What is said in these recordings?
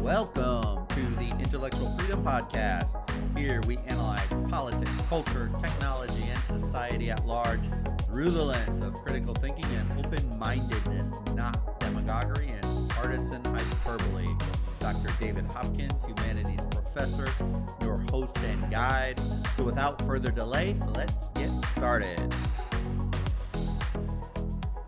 Welcome to the Intellectual Freedom Podcast. Here we analyze politics, culture, technology, and society at large through the lens of critical thinking and open-mindedness, not demagoguery and partisan hyperbole. Dr. David Hopkins, humanities professor, your host and guide. So without further delay, let's get started.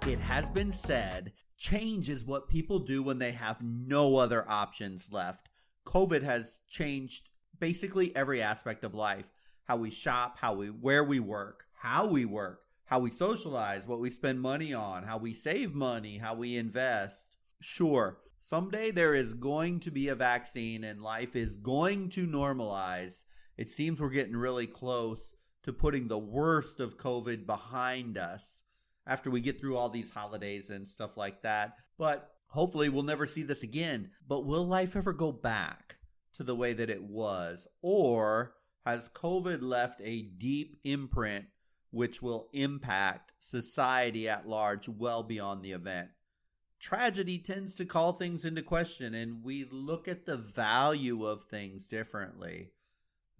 It has been said, change is what people do when they have no other options left. COVID has changed basically every aspect of life. How we shop, where we work, how we socialize, what we spend money on, how we save money, how we invest. Sure, someday there is going to be a vaccine and life is going to normalize. It seems we're getting really close to putting the worst of COVID behind us after we get through all these holidays and stuff like that. But hopefully we'll never see this again. But will life ever go back to the way that it was? Or has COVID left a deep imprint which will impact society at large well beyond the event? Tragedy tends to call things into question, and we look at the value of things differently.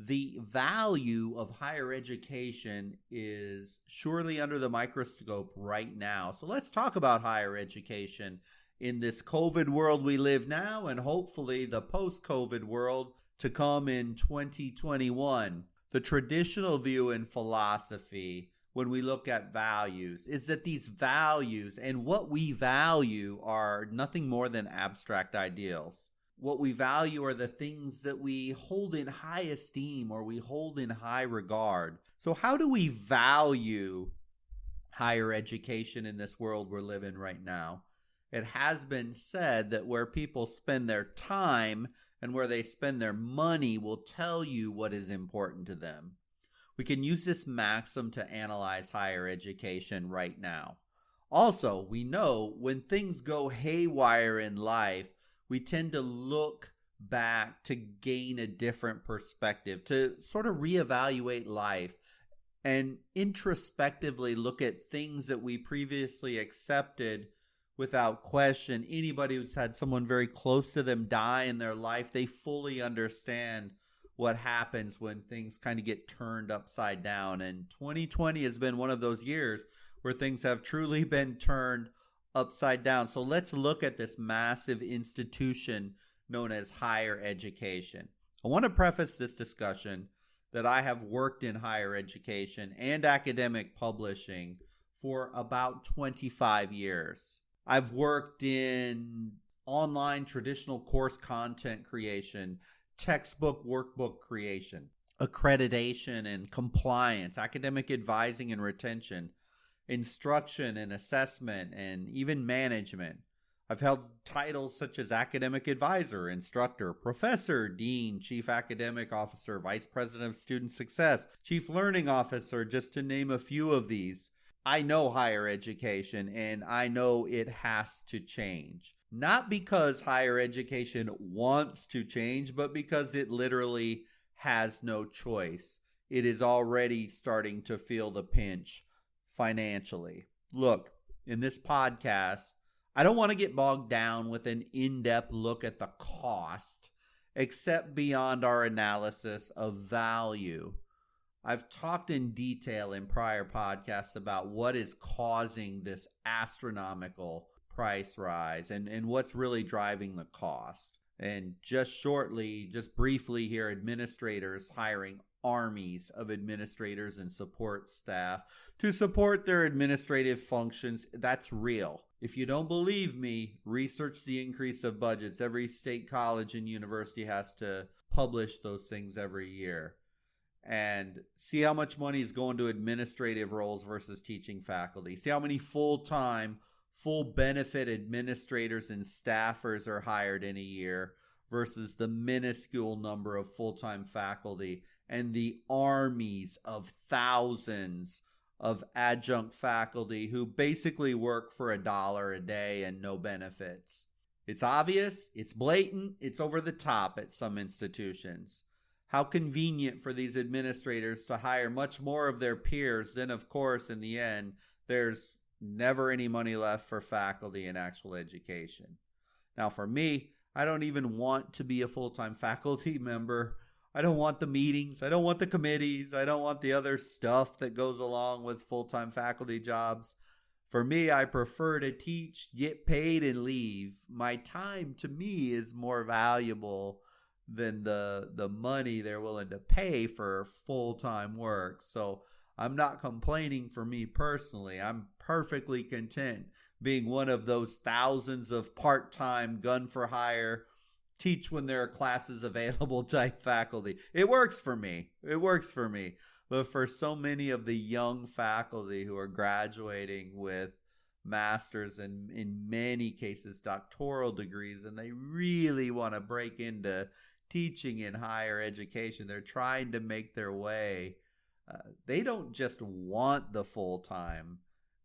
The value of higher education is surely under the microscope right now. So let's talk about higher education in this COVID world we live now, and hopefully the post-COVID world to come in 2021. The traditional view in philosophy, when we look at values, is that these values and what we value are nothing more than abstract ideals. What we value are the things that we hold in high esteem or we hold in high regard. So how do we value higher education in this world we're living right now? It has been said that where people spend their time and where they spend their money will tell you what is important to them. We can use this maxim to analyze higher education right now. Also, we know when things go haywire in life, we tend to look back to gain a different perspective, to sort of reevaluate life and introspectively look at things that we previously accepted without question. Anybody who's had someone very close to them die in their life, they fully understand what happens when things kind of get turned upside down. And 2020 has been one of those years where things have truly been turned upside down. So let's look at this massive institution known as higher education. I want to preface this discussion that I have worked in higher education and academic publishing for about 25 years. I've worked in online traditional course content creation, textbook workbook creation, accreditation and compliance, academic advising and retention, instruction and assessment, and even management. I've held titles such as academic advisor, instructor, professor, dean, chief academic officer, vice president of student success, chief learning officer, just to name a few of these. I know higher education, and I know it has to change. Not because higher education wants to change, but because it literally has no choice. It is already starting to feel the pinch financially. Look, in this podcast, I don't want to get bogged down with an in-depth look at the cost, except beyond our analysis of value. I've talked in detail in prior podcasts about what is causing this astronomical price rise and what's really driving the cost. And just briefly here, administrators hiring armies of administrators and support staff to support their administrative functions. That's real. If you don't believe me, research the increase of budgets. Every state college and university has to publish those things every year. And see how much money is going to administrative roles versus teaching faculty. See how many full-time, full benefit administrators and staffers are hired in a year versus the minuscule number of full-time faculty and the armies of thousands of adjunct faculty who basically work for $1 a day and no benefits. It's obvious, it's blatant, it's over the top at some institutions. How convenient for these administrators to hire much more of their peers. Then, of course, in the end, there's never any money left for faculty in actual education. Now, for me, I don't even want to be a full-time faculty member. I don't want the meetings. I don't want the committees. I don't want the other stuff that goes along with full-time faculty jobs. For me, I prefer to teach, get paid, and leave. My time to me is more valuable than the money they're willing to pay for full-time work. So I'm not complaining for me personally. I'm perfectly content being one of those thousands of part-time gun for hire, teach when there are classes available type faculty. It works for me. It works for me. But for so many of the young faculty who are graduating with masters and in many cases doctoral degrees, and they really want to break into teaching in higher education, they're trying to make their way. They don't just want the full-time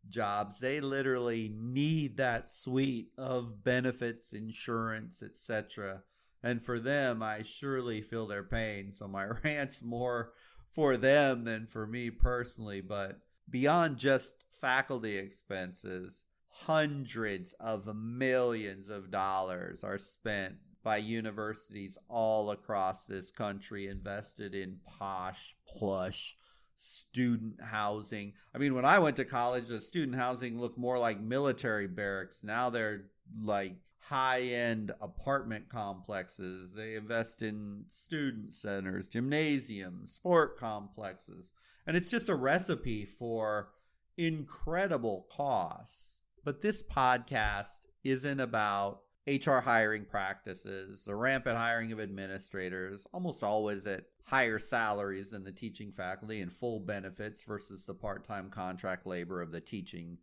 jobs. They literally need that suite of benefits, insurance, etc. And for them, I surely feel their pain. So my rant's more for them than for me personally. But beyond just faculty expenses, hundreds of millions of dollars are spent by universities all across this country invested in posh, plush student housing. I mean, when I went to college, the student housing looked more like military barracks. Now they're like high-end apartment complexes. They invest in student centers, gymnasiums, sport complexes. And it's just a recipe for incredible costs. But this podcast isn't about HR hiring practices, the rampant hiring of administrators, almost always at higher salaries than the teaching faculty and full benefits versus the part-time contract labor of the teaching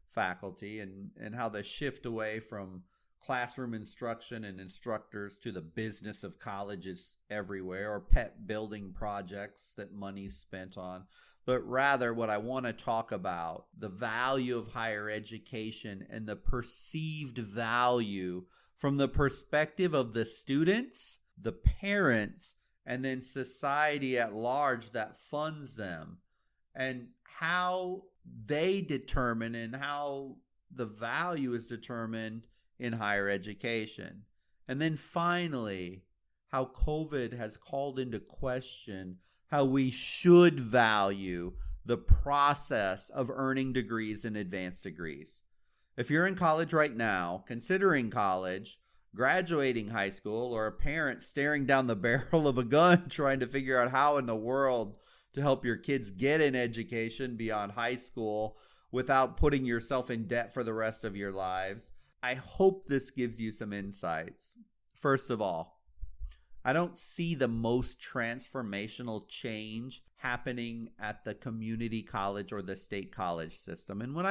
faculty, and how the shift away from classroom instruction and instructors to the business of colleges everywhere, or pet building projects that money's spent on. But rather, what I want to talk about, the value of higher education and the perceived value from the perspective of the students, the parents, and then society at large that funds them, and how they determine and how the value is determined in higher education. And then finally, how COVID has called into question how we should value the process of earning degrees and advanced degrees. If you're in college right now, considering college, graduating high school, or a parent staring down the barrel of a gun trying to figure out how in the world to help your kids get an education beyond high school without putting yourself in debt for the rest of your lives, I hope this gives you some insights. First of all, I don't see the most transformational change happening at the community college or the state college system. And when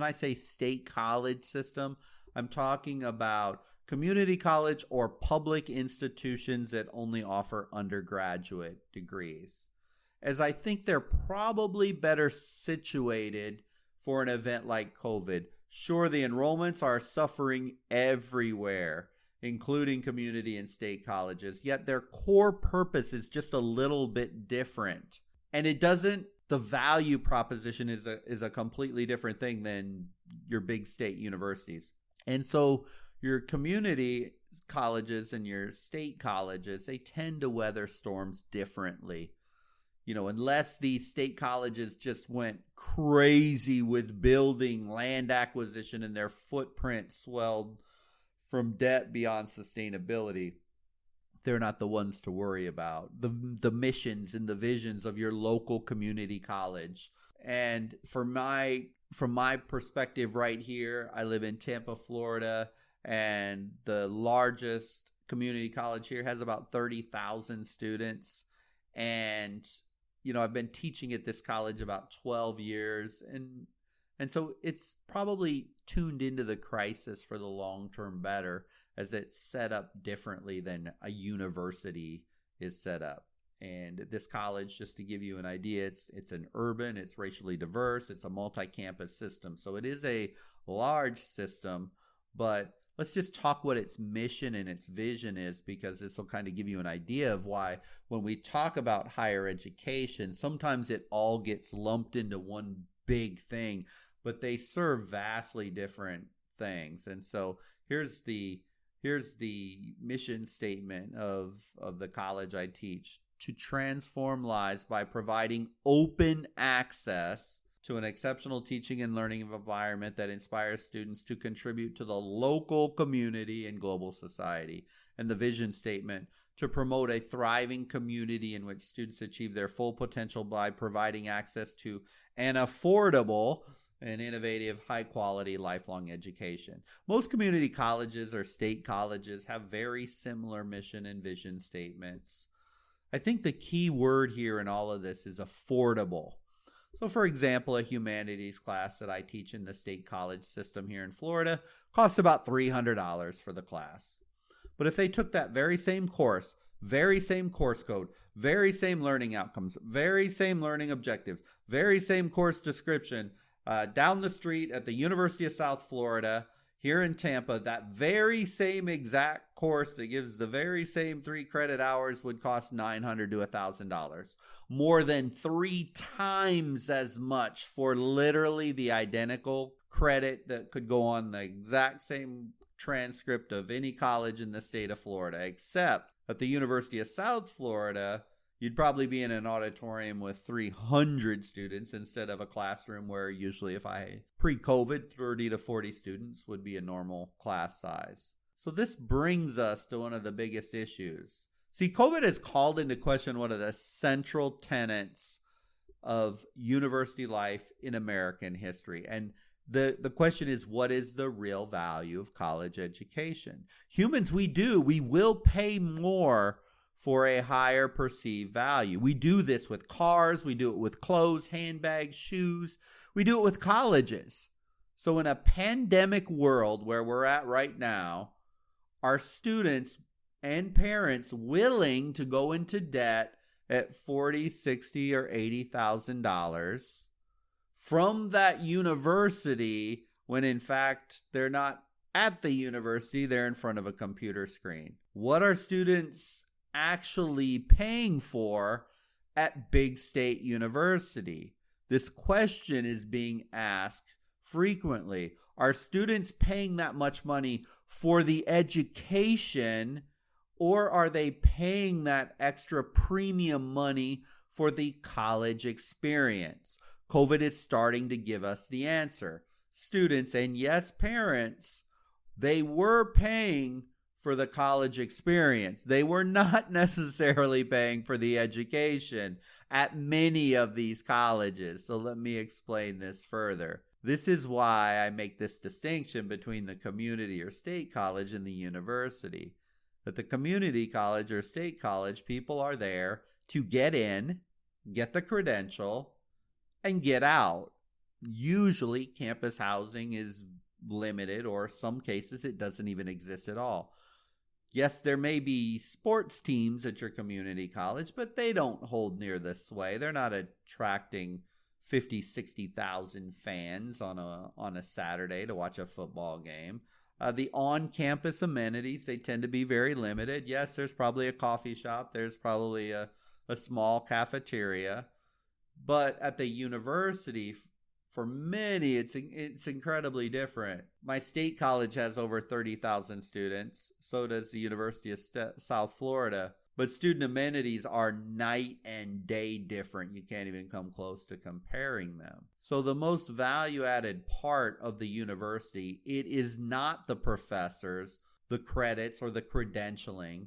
I say state college system, I'm talking about community college or public institutions that only offer undergraduate degrees, as I think they're probably better situated for an event like COVID. Sure, the enrollments are suffering everywhere, including community and state colleges, yet their core purpose is just a little bit different. And the value proposition is a completely different thing than your big state universities. And so your community colleges and your state colleges, they tend to weather storms differently. Unless these state colleges just went crazy with building, land acquisition, and their footprint swelled from debt beyond sustainability, they're not the ones to worry about. The missions and the visions of your local community college. And from my perspective right here, I live in Tampa, Florida, and the largest community college here has about 30,000 students. And I've been teaching at this college about 12 years, and so it's probably tuned into the crisis for the long term better, as it's set up differently than a university is set up. And this college, just to give you an idea, it's an urban, it's racially diverse, it's a multi-campus system. So it is a large system, but let's just talk what its mission and its vision is, because this will kind of give you an idea of why when we talk about higher education, sometimes it all gets lumped into one big thing, but they serve vastly different things. And so here's the Here's the mission statement of the college I teach: to transform lives by providing open access to an exceptional teaching and learning environment that inspires students to contribute to the local community and global society. And the vision statement: to promote a thriving community in which students achieve their full potential by providing access to an affordable and innovative, high-quality, lifelong education. Most community colleges or state colleges have very similar mission and vision statements. I think the key word here in all of this is affordable. So, for example, a humanities class that I teach in the state college system here in Florida costs about $300 for the class. But if they took that very same course, very same course code, very same learning outcomes, very same learning objectives, very same course description, down the street at the University of South Florida, here in Tampa, that very same exact course that gives the very same 3 credit hours would cost $900 to $1,000. More than 3 times as much for literally the identical credit that could go on the exact same transcript of any college in the state of Florida, except at the University of South Florida, you'd probably be in an auditorium with 300 students instead of a classroom where usually, if pre-COVID, 30 to 40 students would be a normal class size. So this brings us to one of the biggest issues. See, COVID has called into question one of the central tenets of university life in American history. And the question is, what is the real value of college education? Humans, we will pay more for a higher perceived value. We do this with cars, we do it with clothes, handbags, shoes, we do it with colleges. So in a pandemic world where we're at right now, are students and parents willing to go into debt at $40,000, $60,000, or $80,000 from that university when in fact they're not at the university, they're in front of a computer screen? What are students actually paying for at big state university? This question is being asked frequently. Are students paying that much money for the education, or are they paying that extra premium money for the college experience? COVID is starting to give us the answer. Students, and yes, parents, they were paying for the college experience. They were not necessarily paying for the education at many of these colleges. So let me explain this further. This is why I make this distinction between the community or state college and the university. At the community college or state college, people are there to get in, get the credential, and get out. Usually campus housing is limited, or some cases it doesn't even exist at all. Yes, there may be sports teams at your community college, but they don't hold near the sway. They're not attracting 50, 60,000 fans on a Saturday to watch a football game. The on-campus amenities, they tend to be very limited. Yes, there's probably a coffee shop. There's probably a small cafeteria. But at the university, for many, it's incredibly different. My state college has over 30,000 students. So does the University of South Florida. But student amenities are night and day different. You can't even come close to comparing them. So the most value-added part of the university, it is not the professors, the credits, or the credentialing.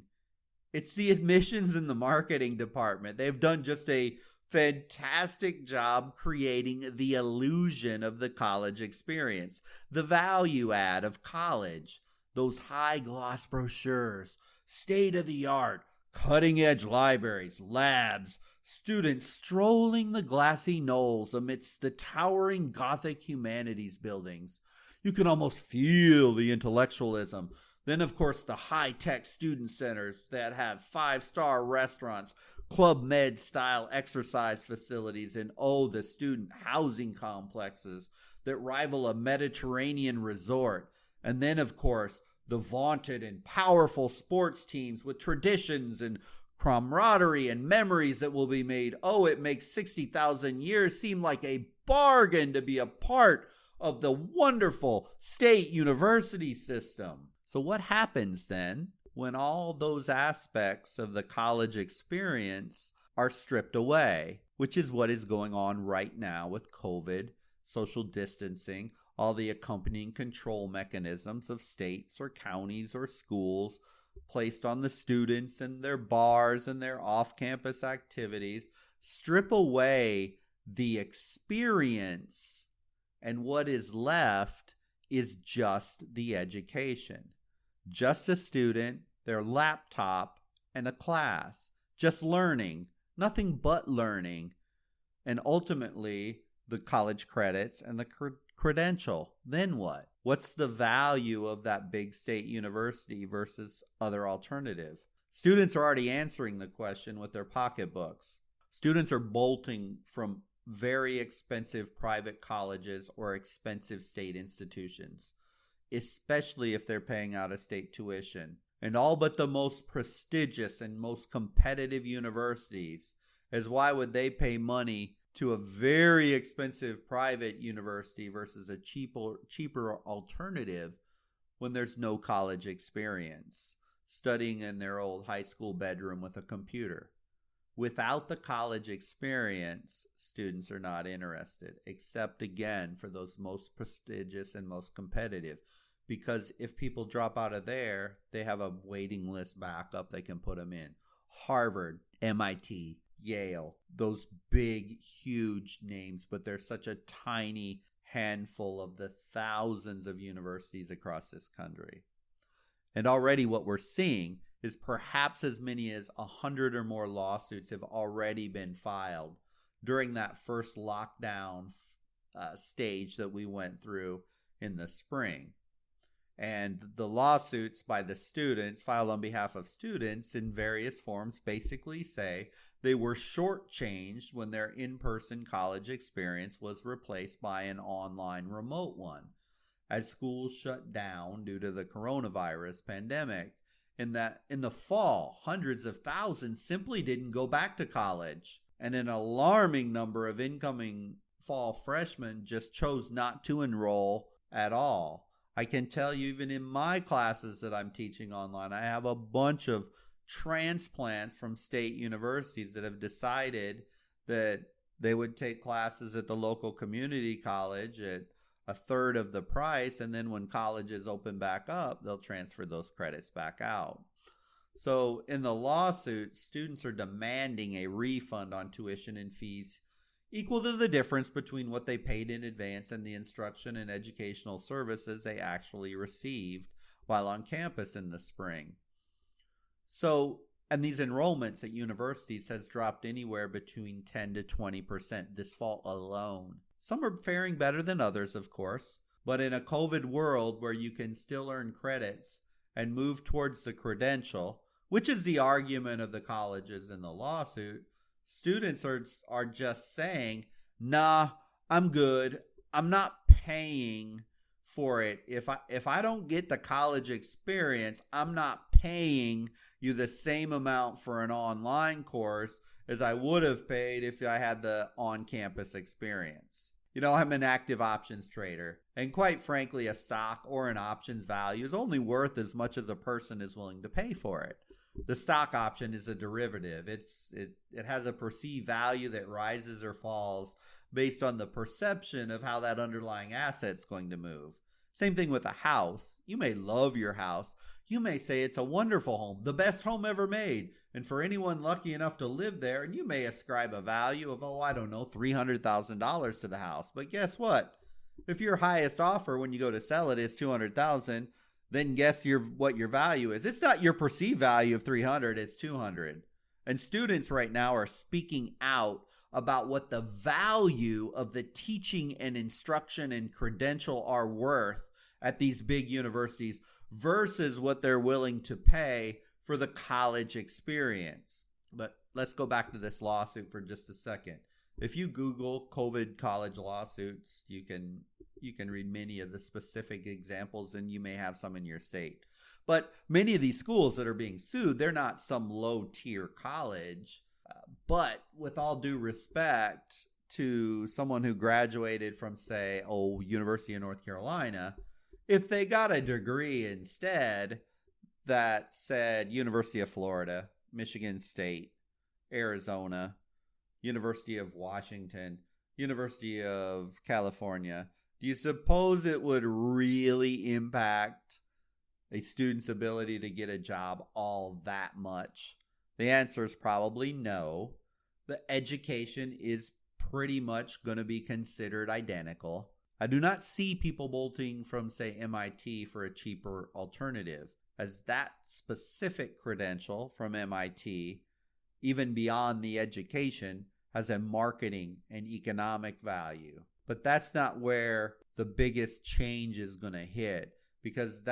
It's the admissions and the marketing department. They've done just a fantastic job creating the illusion of the college experience, the value add of college, those high gloss brochures, state-of-the-art, cutting-edge libraries, labs, students strolling the glassy knolls amidst the towering Gothic humanities buildings. You can almost feel the intellectualism. Then, of course, the high-tech student centers that have 5-star restaurants, Club Med-style exercise facilities, and the student housing complexes that rival a Mediterranean resort. And then, of course, the vaunted and powerful sports teams with traditions and camaraderie and memories that will be made. It makes 60,000 years seem like a bargain to be a part of the wonderful state university system. So what happens then when all those aspects of the college experience are stripped away, which is what is going on right now with COVID, social distancing, all the accompanying control mechanisms of states or counties or schools placed on the students and their bars and their off-campus activities, strip away the experience, and what is left is just the education. Just a student, their laptop, and a class. Just learning, nothing but learning, and ultimately the college credits and the credential. Then what? What's the value of that big state university versus other alternative? Students are already answering the question with their pocketbooks. Students are bolting from very expensive private colleges or expensive state institutions, especially if they're paying out of state tuition. And all but the most prestigious and most competitive universities, as why would they pay money to a very expensive private university versus a cheaper alternative when there's no college experience, studying in their old high school bedroom with a computer? Without the college experience, students are not interested, except again for those most prestigious and most competitive. Because if people drop out of there, they have a waiting list backup they can put them in. Harvard, MIT, Yale, those big, huge names, but there's such a tiny handful of the thousands of universities across this country. And already what we're seeing is perhaps as many as 100 or more lawsuits have already been filed during that first lockdown stage that we went through in the spring. And the lawsuits by the students filed on behalf of students in various forms basically say they were shortchanged when their in-person college experience was replaced by an online remote one, as schools shut down due to the coronavirus pandemic. In the fall, hundreds of thousands simply didn't go back to college, and an alarming number of incoming fall freshmen just chose not to enroll at all. I can tell you, even in my classes that I'm teaching online, I have a bunch of transplants from state universities that have decided that they would take classes at the local community college at a third of the price, and then when colleges open back up, they'll transfer those credits back out. So in the lawsuit, students are demanding a refund on tuition and fees equal to the difference between what they paid in advance and the instruction and educational services they actually received while on campus in the spring. So, and these enrollments at universities has dropped anywhere between 10 to 20% this fall alone. Some are faring better than others, of course, but in a COVID world where you can still earn credits and move towards the credential, which is the argument of the colleges in the lawsuit, students are just saying, nah, I'm good. I'm not paying for it. If I don't get the college experience, I'm not paying you the same amount for an online course as I would have paid if I had the on-campus experience. You know, I'm an active options trader, and quite frankly, a stock or an options value is only worth as much as a person is willing to pay for it. The stock option is a derivative. It has a perceived value that rises or falls based on the perception of how that underlying asset's going to move. Same thing with a house. You may love your house. You may say it's a wonderful home, the best home ever made. And for anyone lucky enough to live there, and you may ascribe a value of, $300,000 to the house. But guess what? If your highest offer when you go to sell it is $200,000, then guess what your value is. It's not your perceived value of $300, it's $200. And students right now are speaking out about what the value of the teaching and instruction and credential are worth at these big universities versus what they're willing to pay for the college experience. But let's go back to this lawsuit for just a second. If you Google COVID college lawsuits, you can read many of the specific examples, and you may have some in your state. But many of these schools that are being sued, they're not some low-tier college. But with all due respect to someone who graduated from, say, University of North Carolina, If they got a degree instead that said University of Florida, Michigan State, Arizona, University of Washington, University of California, do you suppose it would really impact a student's ability to get a job all that much? The answer is probably no. The education is pretty much going to be considered identical. I do not see people bolting from, say, MIT for a cheaper alternative, as that specific credential from MIT, even beyond the education, has a marketing and economic value. But that's not where the biggest change is going to hit, because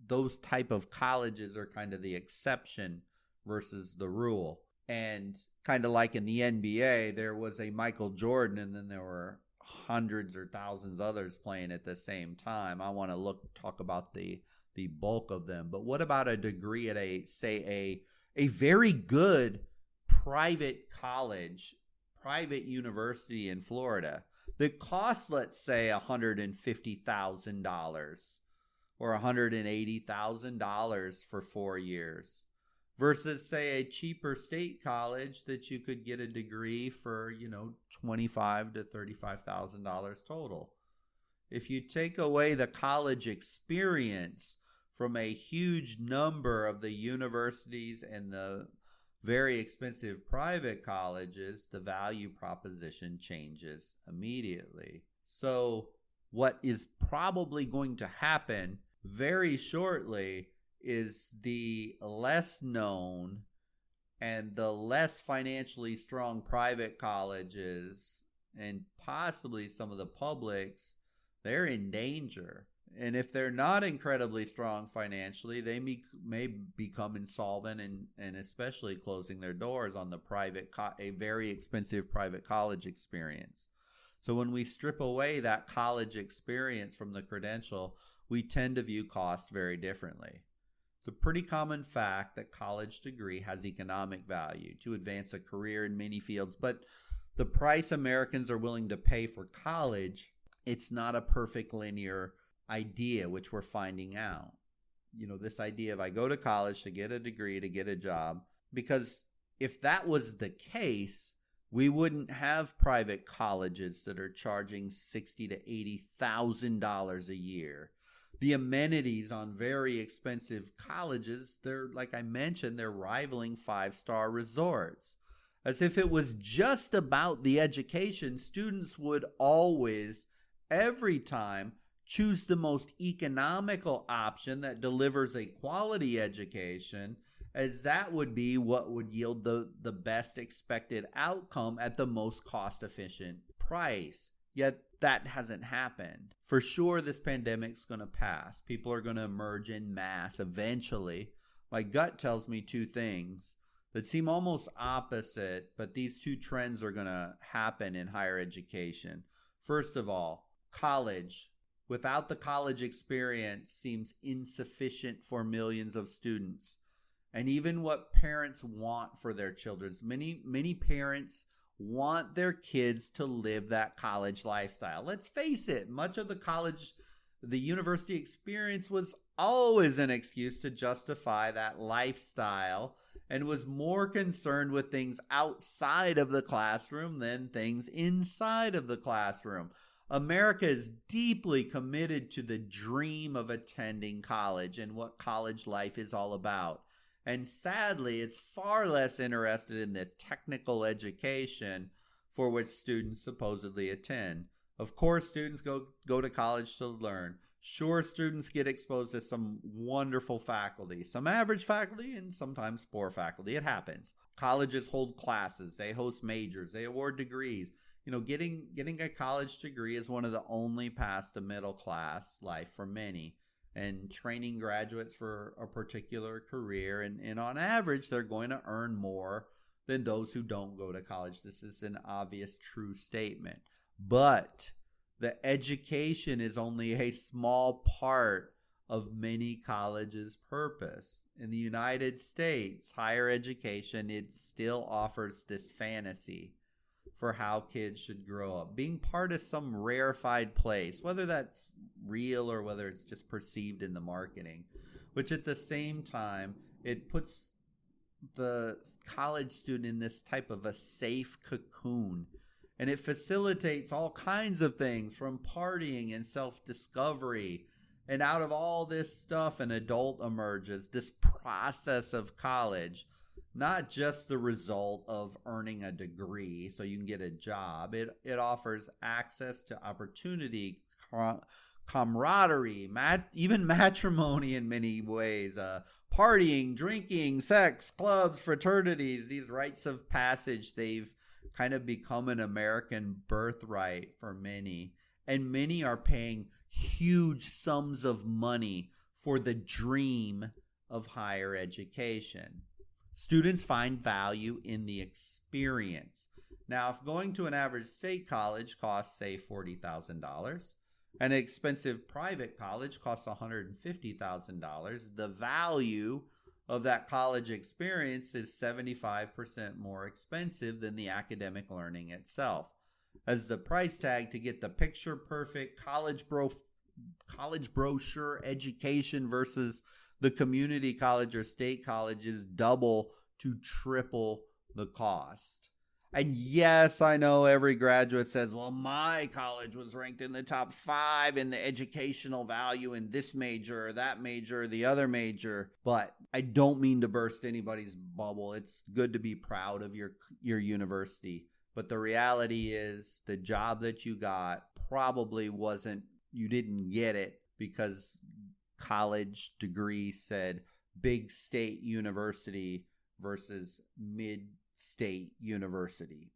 those type of colleges are kind of the exception versus the rule. And kind of like in the NBA, there was a Michael Jordan, and then there were hundreds or thousands others playing at the same time. I want to talk about the bulk of them. But what about a degree at a very good private college, private university in Florida that costs, let's say, $150,000 or $180,000 for 4 years, versus, say, a cheaper state college that you could get a degree for, $25,000 to $35,000 total. If you take away the college experience from a huge number of the universities and the very expensive private colleges, the value proposition changes immediately. So what is probably going to happen very shortly is the less known and the less financially strong private colleges, and possibly some of the publics, they're in danger. And if they're not incredibly strong financially, they may become insolvent and especially closing their doors on a very expensive private college experience. So when we strip away that college experience from the credential, we tend to view cost very differently. It's a pretty common fact that college degree has economic value to advance a career in many fields, but the price Americans are willing to pay for college, it's not a perfect linear idea, which we're finding out. This idea of I go to college to get a degree, to get a job, because if that was the case, we wouldn't have private colleges that are charging $60,000 to $80,000 a year. The amenities on very expensive colleges, like I mentioned, they're rivaling 5-star resorts. As if it was just about the education, students would always, every time, choose the most economical option that delivers a quality education, as that would be what would yield the best expected outcome at the most cost-efficient price. Yet that hasn't happened. For sure, this pandemic's going to pass. People are going to emerge in mass eventually. My gut tells me two things that seem almost opposite, but these two trends are going to happen in higher education. First of all, college, without the college experience, seems insufficient for millions of students. And even what parents want for their children. Many parents want their kids to live that college lifestyle. Let's face it, much of the university experience was always an excuse to justify that lifestyle, and was more concerned with things outside of the classroom than things inside of the classroom. America is deeply committed to the dream of attending college and what college life is all about. And sadly, it's far less interested in the technical education for which students supposedly attend. Of course, students go to college to learn. Sure, students get exposed to some wonderful faculty, some average faculty, and sometimes poor faculty. It happens. Colleges hold classes. They host majors. They award degrees. Getting a college degree is one of the only paths to middle class life for many, and training graduates for a particular career. And on average, they're going to earn more than those who don't go to college. This is an obvious true statement. But the education is only a small part of many colleges' purpose. In the United States, higher education, it still offers this fantasy for how kids should grow up, being part of some rarefied place, whether that's real or whether it's just perceived in the marketing, which at the same time, it puts the college student in this type of a safe cocoon. And it facilitates all kinds of things from partying and self-discovery. And out of all this stuff, an adult emerges, this process of college, not just the result of earning a degree so you can get a job. It offers access to opportunity, camaraderie, even matrimony in many ways, partying, drinking, sex, clubs, fraternities, these rites of passage. They've kind of become an American birthright for many. And many are paying huge sums of money for the dream of higher education. Students find value in the experience. Now, if going to an average state college costs, say, $40,000, an expensive private college costs $150,000, the value of that college experience is 75% more expensive than the academic learning itself, as the price tag to get the picture-perfect college brochure education versus the community college or state college is double to triple the cost. And yes, I know every graduate says, well, my college was ranked in the top 5 in the educational value in this major or that major or the other major. But I don't mean to burst anybody's bubble. It's good to be proud of your university. But the reality is the job that you got probably wasn't, you didn't get it because college degree said big state university versus mid-state university.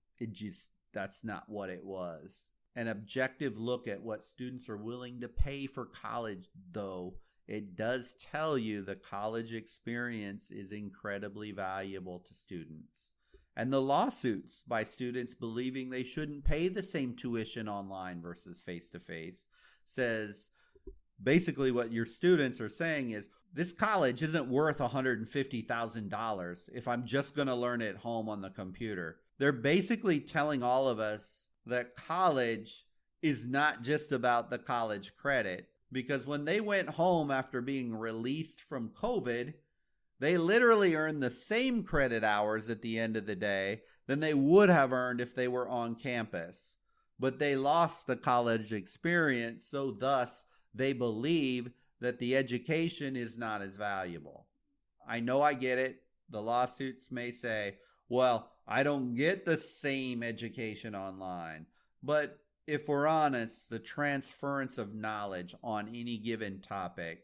That's not what it was. An objective look at what students are willing to pay for college, though, it does tell you the college experience is incredibly valuable to students. And the lawsuits by students believing they shouldn't pay the same tuition online versus face-to-face says basically what your students are saying is this college isn't worth $150,000 if I'm just going to learn at home on the computer. They're basically telling all of us that college is not just about the college credit, because when they went home after being released from COVID, they literally earned the same credit hours at the end of the day than they would have earned if they were on campus. But they lost the college experience, so thus they believe that the education is not as valuable. I know I get it. The lawsuits may say, well, I don't get the same education online. But if we're honest, the transference of knowledge on any given topic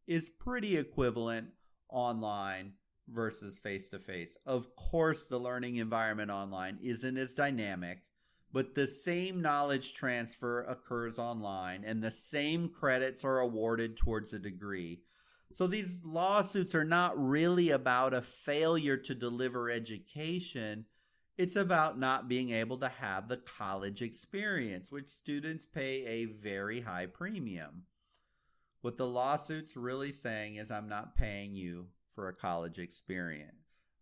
is pretty equivalent online versus face-to-face. Of course, the learning environment online isn't as dynamic, but the same knowledge transfer occurs online and the same credits are awarded towards a degree. So these lawsuits are not really about a failure to deliver education. It's about not being able to have the college experience, which students pay a very high premium. What the lawsuit's really saying is, I'm not paying you for a college experience.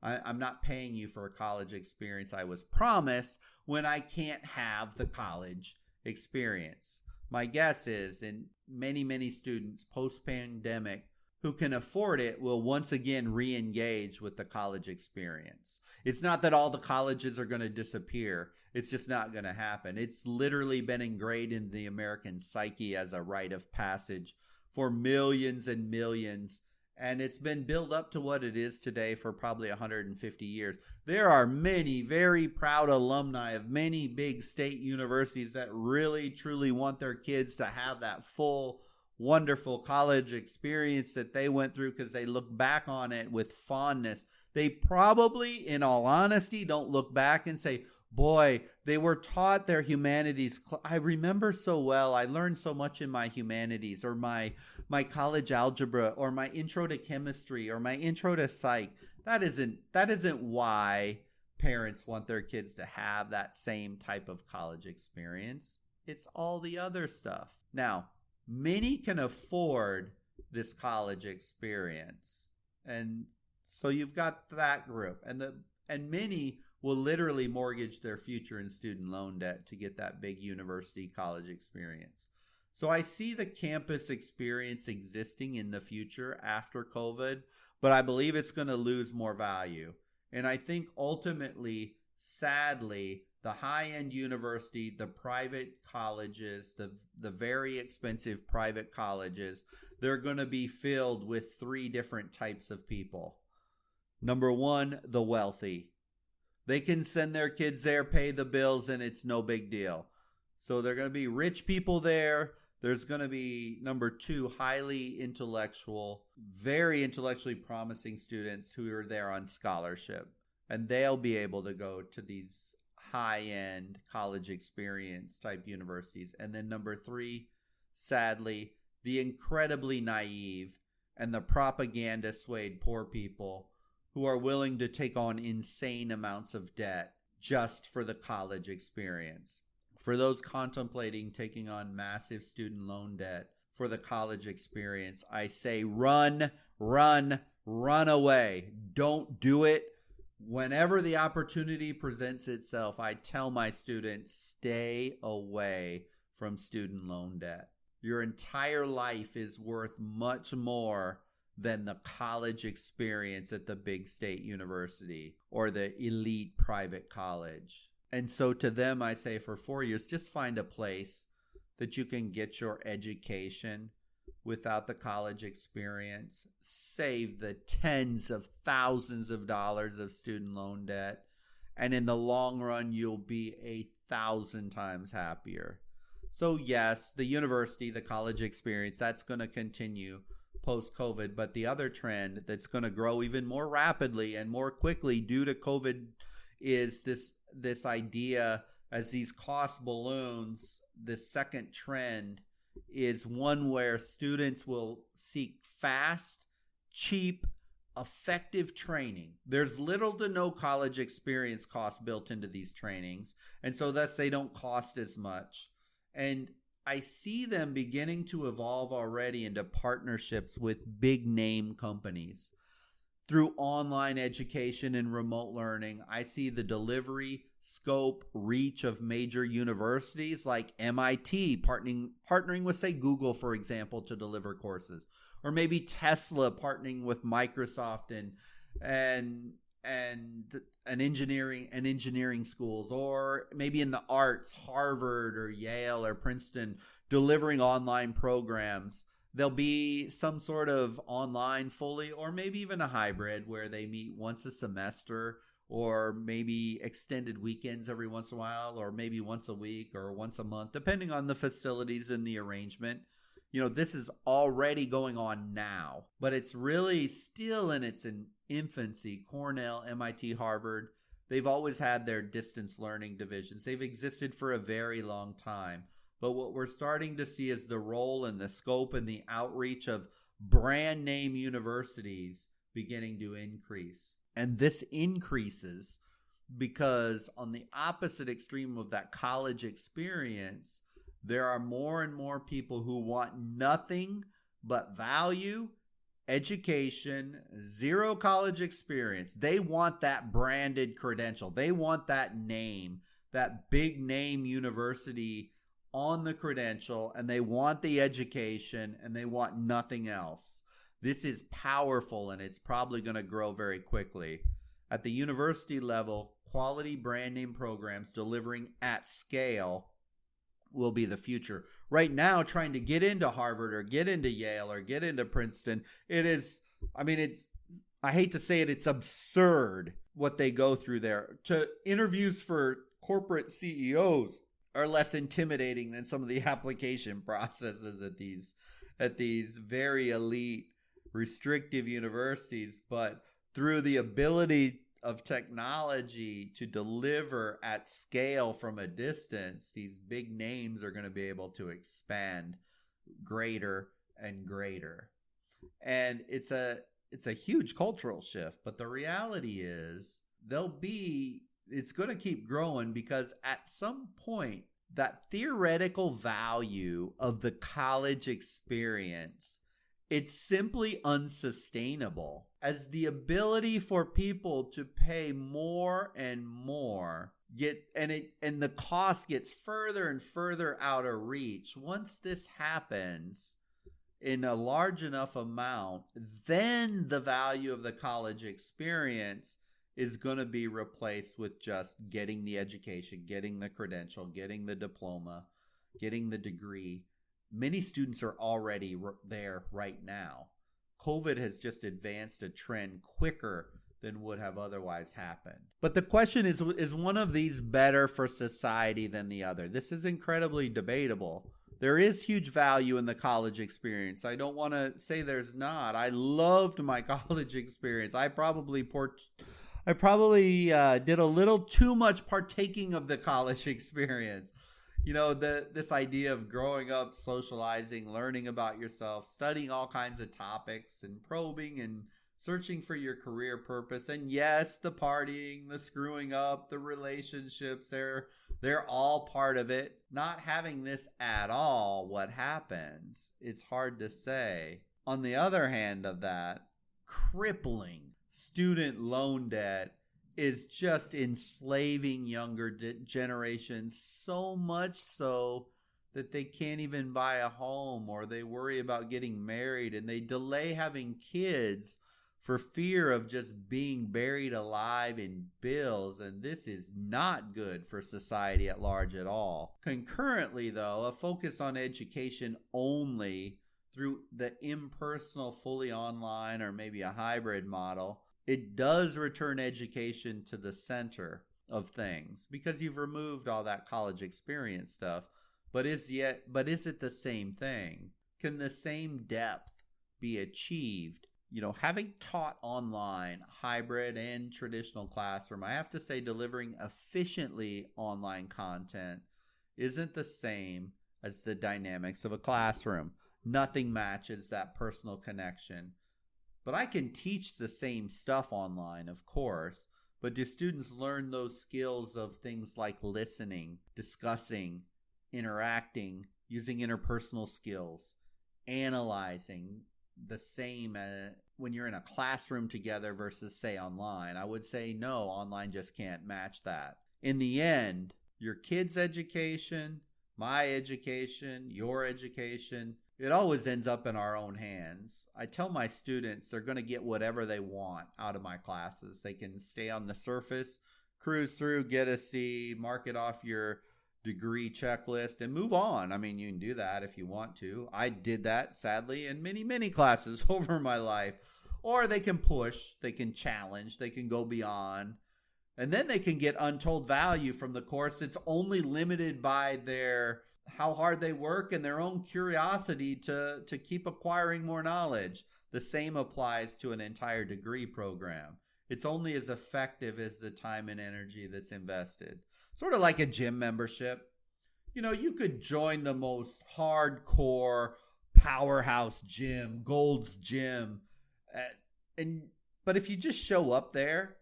I'm not paying you for a college experience I was promised when I can't have the college experience. My guess is, in many students post-pandemic who can afford it will once again re-engage with the college experience. It's not that all the colleges are going to disappear. It's just not going to happen. It's literally been ingrained in the American psyche as a rite of passage for millions and millions. And it's been built up to what it is today for probably 150 years. There are many very proud alumni of many big state universities that really, truly want their kids to have that full, wonderful college experience that they went through because they look back on it with fondness. They probably, in all honesty, don't look back and say, boy, they were taught their humanities. I remember so well. I learned so much in my humanities or my college algebra or my intro to chemistry or my intro to psych. That isn't why parents want their kids to have that same type of college experience. It's all the other stuff. Now, many can afford this college experience. And so you've got that group. And many will literally mortgage their future in student loan debt to get that big university college experience. So I see the campus experience existing in the future after COVID, but I believe it's going to lose more value. And I think ultimately, sadly, the high-end university, the private colleges, the very expensive private colleges, they're going to be filled with three different types of people. Number one, the wealthy. They can send their kids there, pay the bills, and it's no big deal. So they're going to be rich people there. There's going to be, number two, highly intellectual, very intellectually promising students who are there on scholarship. And they'll be able to go to these high-end college experience type universities. And then number three, sadly, the incredibly naive and the propaganda swayed poor people who are willing to take on insane amounts of debt just for the college experience. For those contemplating taking on massive student loan debt for the college experience, I say run, run, run away. Don't do it. Whenever the opportunity presents itself, I tell my students, stay away from student loan debt. Your entire life is worth much more than the college experience at the big state university or the elite private college. And so to them, I say for 4 years, just find a place that you can get your education without the college experience, save the tens of thousands of dollars of student loan debt, and in the long run, you'll be 1,000 times happier. So yes, the university, the college experience, that's going to continue post-COVID, but the other trend that's going to grow even more rapidly and more quickly due to COVID is this idea as these cost balloons. This second trend is one where students will seek fast, cheap, effective training. There's little to no college experience cost built into these trainings, and so thus they don't cost as much. And I see them beginning to evolve already into partnerships with big name companies. Through online education and remote learning, I see the delivery, scope, reach of major universities like MIT partnering with, say, Google, for example, to deliver courses. Or maybe Tesla partnering with Microsoft and engineering schools, or maybe in the arts, Harvard or Yale or Princeton delivering online programs. There'll be some sort of online fully, or maybe even a hybrid where they meet once a semester, or maybe extended weekends every once in a while, or maybe once a week or once a month, depending on the facilities and the arrangement. You know, this is already going on now, but it's really still in its infancy. Cornell, MIT, Harvard, they've always had their distance learning divisions. They've existed for a very long time. But what we're starting to see is the role and the scope and the outreach of brand name universities beginning to increase. And this increases because on the opposite extreme of that college experience, there are more and more people who want nothing but value, education, zero college experience. They want that branded credential. They want that name, that big name university on the credential, and they want the education, and they want nothing else. This is powerful, and it's probably going to grow very quickly. At the university level, quality brand name programs delivering at scale will be the future. Right now, trying to get into Harvard or get into Yale or get into Princeton, I hate to say it, it's absurd what they go through there. To interviews for corporate CEOs are less intimidating than some of the application processes at these very elite, restrictive universities. But through the ability of technology to deliver at scale from a distance, these big names are going to be able to expand greater and greater. And it's a huge cultural shift, but the reality is it's going to keep growing, because at some point that theoretical value of the college experience It's simply unsustainable, as the ability for people to pay more and more and the cost gets further and further out of reach. Once this happens in a large enough amount, then the value of the college experience is going to be replaced with just getting the education, getting the credential, getting the diploma, getting the degree. Many students are already there right now. COVID has just advanced a trend quicker than would have otherwise happened. But the question is one of these better for society than the other? This is incredibly debatable. There is huge value in the college experience. I don't want to say there's not. I loved my college experience. I probably did a little too much partaking of the college experience. You know, this idea of growing up, socializing, learning about yourself, studying all kinds of topics and probing and searching for your career purpose. And yes, the partying, the screwing up, the relationships, they're all part of it. Not having this at all, what happens? It's hard to say. On the other hand of that, crippling student loan debt is just enslaving younger generations, so much so that they can't even buy a home, or they worry about getting married, and they delay having kids for fear of just being buried alive in bills. And this is not good for society at large at all. Concurrently, though, a focus on education only through the impersonal, fully online, or maybe a hybrid model, it does return education to the center of things, because you've removed all that college experience stuff. But is it the same thing? Can the same depth be achieved? You know, having taught online, hybrid, and traditional classroom, I have to say delivering efficiently online content isn't the same as the dynamics of a classroom. Nothing matches that personal connection. But I can teach the same stuff online, of course, but do students learn those skills of things like listening, discussing, interacting, using interpersonal skills, analyzing, the same when you're in a classroom together versus, say, online? I would say no, online just can't match that. In the end, your kid's education, my education, your education, it always ends up in our own hands. I tell my students they're going to get whatever they want out of my classes. They can stay on the surface, cruise through, get a C, mark it off your degree checklist, and move on. I mean, you can do that if you want to. I did that, sadly, in many classes over my life. Or they can push, they can challenge, they can go beyond. And then they can get untold value from the course. It's only limited by how hard they work and their own curiosity to keep acquiring more knowledge. The same applies to an entire degree program. It's only as effective as the time and energy that's invested. Sort of like a gym membership. You know, you could join the most hardcore powerhouse gym, Gold's Gym, but if you just show up there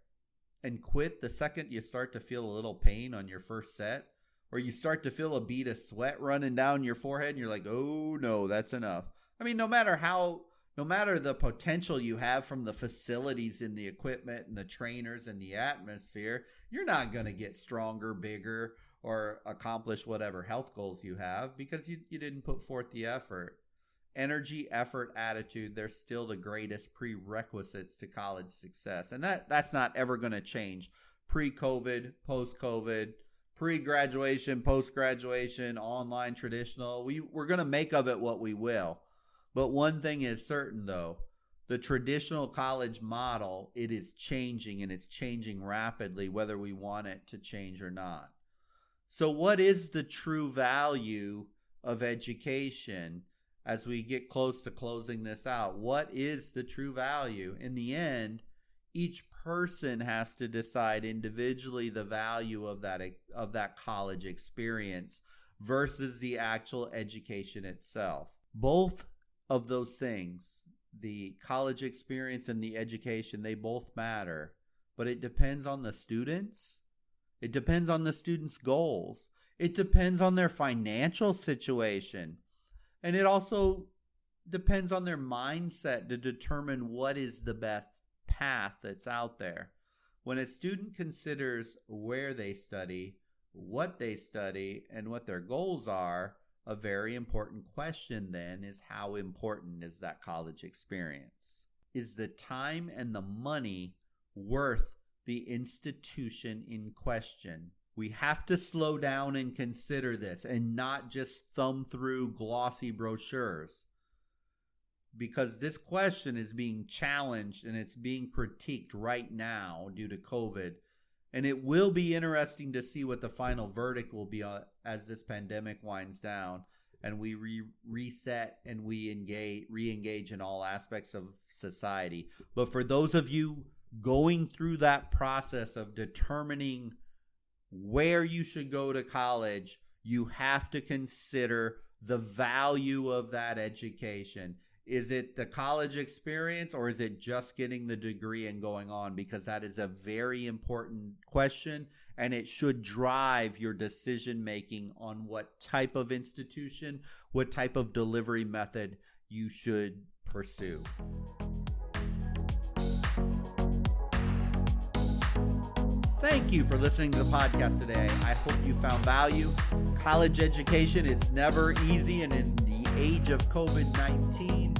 and quit the second you start to feel a little pain on your first set, or you start to feel a bead of sweat running down your forehead, and you're like, oh no, that's enough. I mean, no matter the potential you have from the facilities and the equipment and the trainers and the atmosphere, you're not going to get stronger, bigger, or accomplish whatever health goals you have because you didn't put forth the effort. Energy, effort, attitude, they're still the greatest prerequisites to college success. And that's not ever going to change. Pre-COVID, post-COVID, pre-graduation, post-graduation, online, traditional. We're going to make of it what we will. But one thing is certain, though. The traditional college model, it is changing, and it's changing rapidly, whether we want it to change or not. So what is the true value of education as we get close to closing this out? What is the true value? In the end, each person has to decide individually the value of that college experience versus the actual education itself. Both of those things, the college experience and the education, they both matter, but it depends on the students. It depends on the students' goals. It depends on their financial situation. And it also depends on their mindset to determine what is the best path that's out there. When a student considers where they study, what they study, and what their goals are, a very important question then is, how important is that college experience? Is the time and the money worth the institution in question? We have to slow down and consider this and not just thumb through glossy brochures, because this question is being challenged and it's being critiqued right now due to COVID. And it will be interesting to see what the final verdict will be as this pandemic winds down and we reset and we re-engage in all aspects of society. But for those of you going through that process of determining where you should go to college, you have to consider the value of that education. Is it the college experience, or is it just getting the degree and going on? Because that is a very important question, and it should drive your decision making on what type of institution, what type of delivery method you should pursue. Thank you for listening to the podcast today. I hope you found value. College education, it's never easy, and in the age of COVID-19,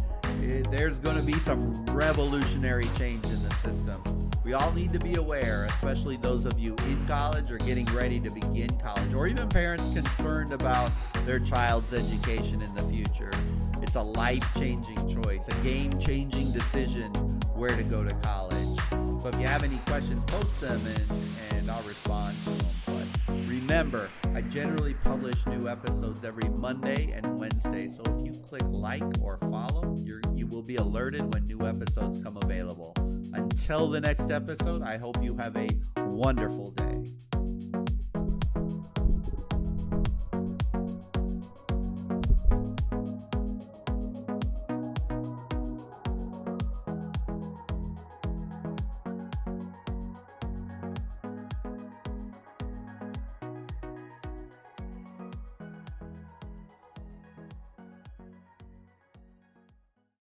there's going to be some revolutionary change in the system. We all need to be aware, especially those of you in college or getting ready to begin college, or even parents concerned about their child's education in the future. It's a life-changing choice, a game-changing decision where to go to college. So if you have any questions, post them and I'll respond to them. But remember, I generally publish new episodes every Monday and Wednesday. So if you click like or follow, you will be alerted when new episodes come available. Until the next episode, I hope you have a wonderful day.